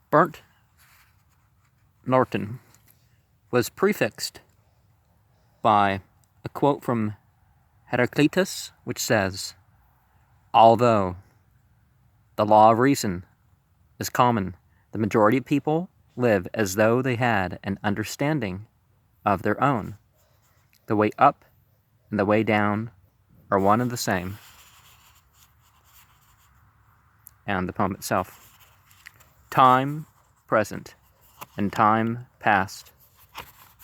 Burt Norton was prefixed by a quote from Heraclitus, which says, "Although the law of reason is common, the majority of people live as though they had an understanding of their own. The way up and the way down are one and the same." And the poem itself. Time present and time past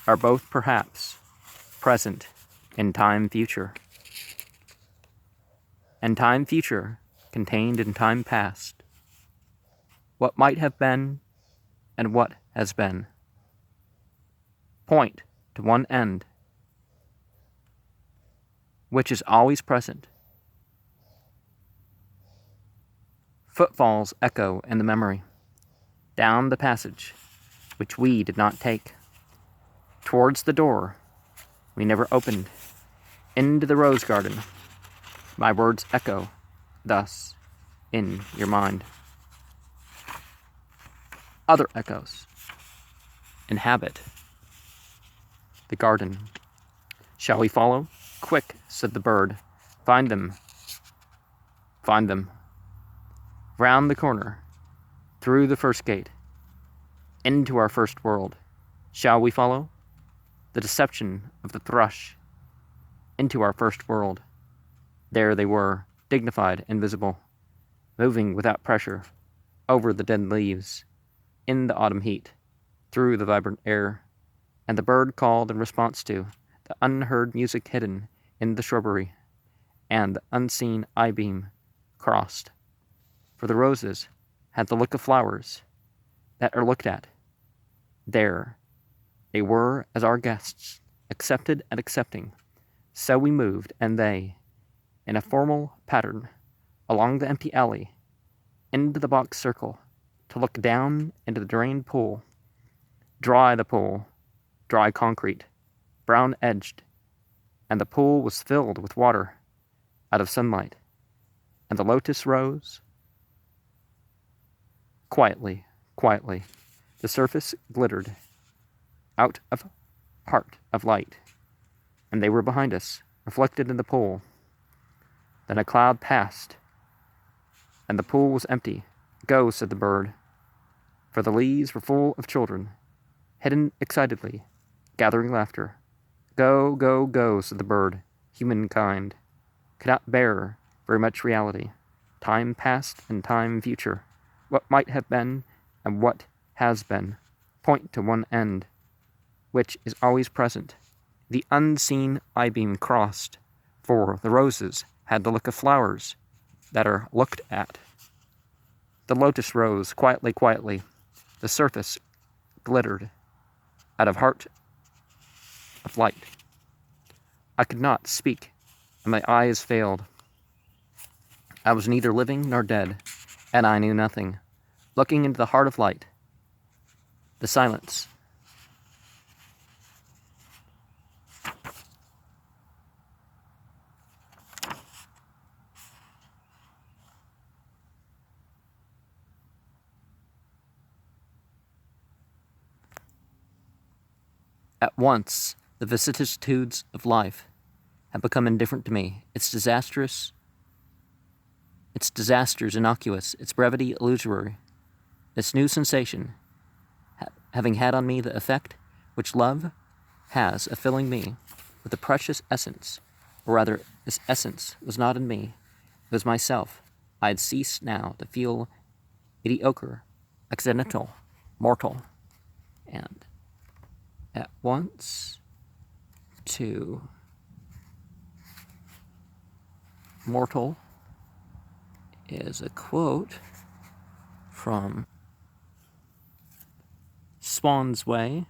are both perhaps present in time future, and time future contained in time past. What might have been and what has been point to one end, which is always present. Footfalls echo in the memory, down the passage which we did not take, towards the door we never opened, into the rose garden. My words echo thus in your mind. Other echoes inhabit the garden. Shall we follow? Quick, said the bird. Find them. Find them. Round the corner, through the first gate, into our first world. Shall we follow? The deception of the thrush, into our first world. There they were, dignified, invisible, moving without pressure, over the dead leaves, in the autumn heat, through the vibrant air, and the bird called in response to the unheard music hidden in the shrubbery, and the unseen eye-beam crossed. For the roses had the look of flowers that are looked at. There they were as our guests, accepted and accepting. So we moved, and they, in a formal pattern, along the empty alley, into the box circle, to look down into the drained pool. Dry the pool, dry concrete, brown-edged, and the pool was filled with water out of sunlight, and the lotus rose. Quietly, quietly, the surface glittered out of heart of light, and they were behind us, reflected in the pool. Then a cloud passed, and the pool was empty. Go, said the bird, for the leaves were full of children, hidden excitedly, gathering laughter. Go, go, go, said the bird. Humankind cannot bear very much reality. Time past and time future, what might have been and what has been, point to one end, which is always present. The unseen eye-beam crossed, for the roses had the look of flowers that are looked at. The lotus rose quietly, quietly. The surface glittered out of heart of light. I could not speak, and my eyes failed. I was neither living nor dead, and I knew nothing. Looking into the heart of light, the silence. At once, the vicissitudes of life had become indifferent to me, its disasters innocuous, its brevity illusory. This new sensation, having had on me the effect which love has of filling me with the precious essence, or rather, this essence was not in me, it was myself. I had ceased now to feel mediocre, accidental, mortal, and at once to mortal is a quote from Spawn's Way,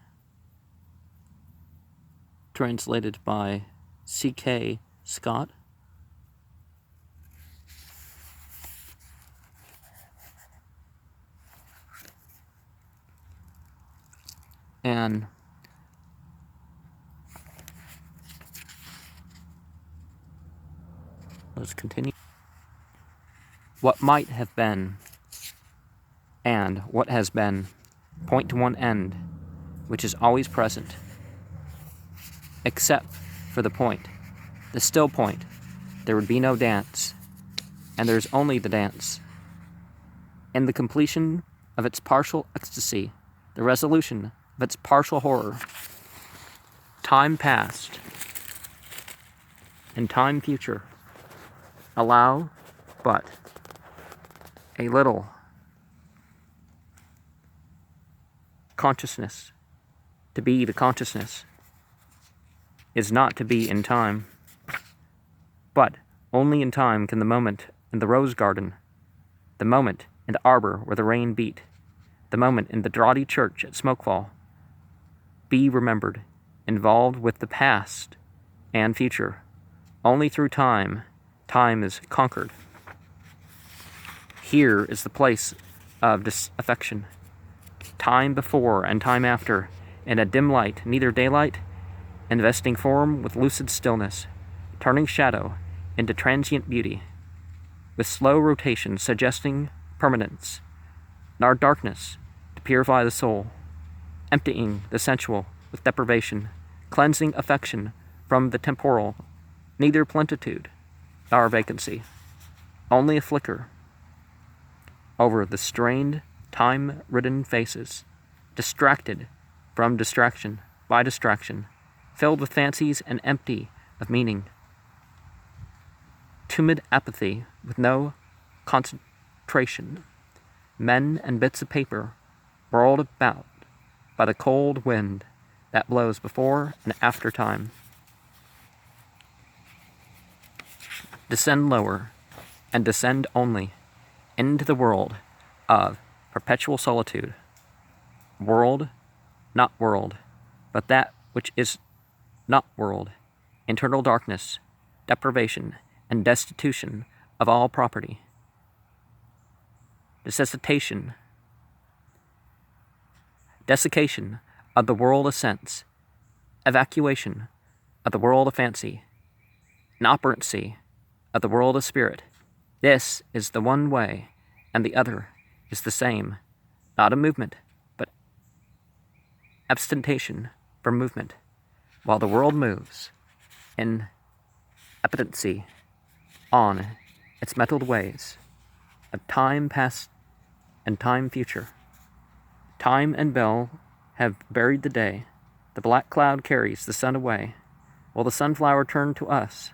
translated by C.K. Scott. And let's continue. What might have been and what has been point to one end, which is always present, except for the point, the still point. There would be no dance, and there is only the dance. In the completion of its partial ecstasy, the resolution of its partial horror, time past and time future allow but a little consciousness to be. The consciousness is not to be in time, but only in time can the moment in the rose garden, the moment in the arbor where the rain beat, the moment in the draughty church at Smokefall, be remembered, involved with the past and future. Only through time, time is conquered. Here is the place of disaffection. Time before and time after, in a dim light, neither daylight, investing form with lucid stillness, turning shadow into transient beauty, with slow rotation suggesting permanence, nor darkness to purify the soul, emptying the sensual with deprivation, cleansing affection from the temporal, neither plenitude nor vacancy, only a flicker over the strained, time-ridden faces, distracted from distraction by distraction, filled with fancies and empty of meaning. Tumid apathy with no concentration. Men and bits of paper whirled about by the cold wind that blows before and after time. Descend lower, and descend only, into the world of perpetual solitude. World, not world, but that which is not world, internal darkness, deprivation, and destitution of all property. Desiccation of the world of sense, evacuation of the world of fancy, inoperancy of the world of spirit. This is the one way, and the other is the same, not a movement, but abstention from movement, while the world moves in appetency on its metalled ways of time past and time future. Time and bell have buried the day. The black cloud carries the sun away. Will the sunflower turn to us?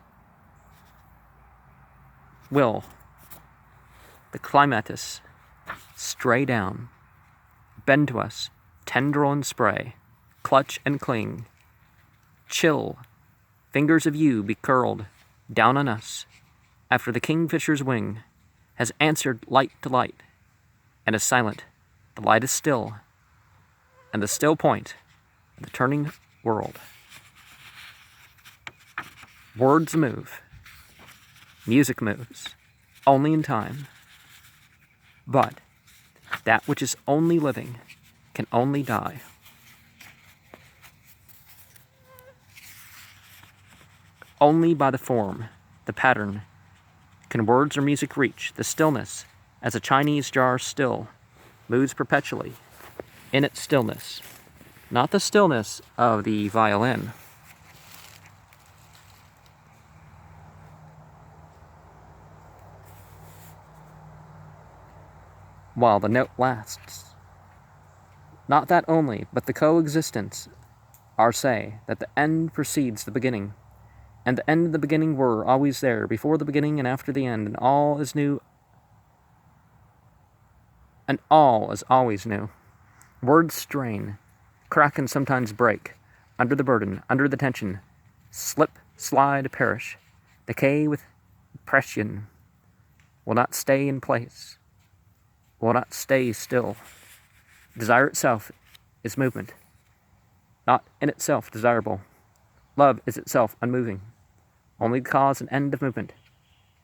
Will the clematis stray down, bend to us, tendril and spray, clutch and cling, chill fingers of you be curled down on us, after the kingfisher's wing has answered light to light, and is silent, the light is still, and the still point of the turning world. Words move, music moves, only in time, but that which is only living can only die. Only by the form, the pattern, can words or music reach the stillness, as a Chinese jar still moves perpetually in its stillness, not the stillness of the violin. While the note lasts. Not that only, but the coexistence, are say, that the end precedes the beginning, and the end and the beginning were always there, before the beginning and after the end, and all is new, and all is always new. Words strain, crack and sometimes break, under the burden, under the tension, slip, slide, perish, decay with pression, will not stay in place, will not stay still. Desire itself is movement, not in itself desirable. Love is itself unmoving, only the cause and end of movement,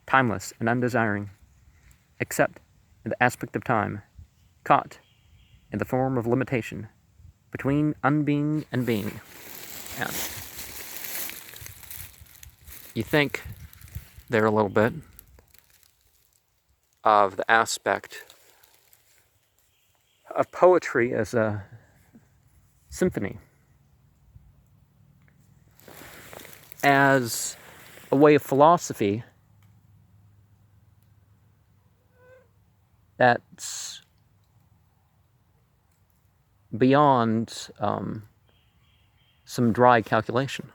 timeless and undesiring, except in the aspect of time, caught in the form of limitation, between unbeing and being. And you think there a little bit of the aspect of poetry as a symphony, as a way of philosophy that's beyond some dry calculation.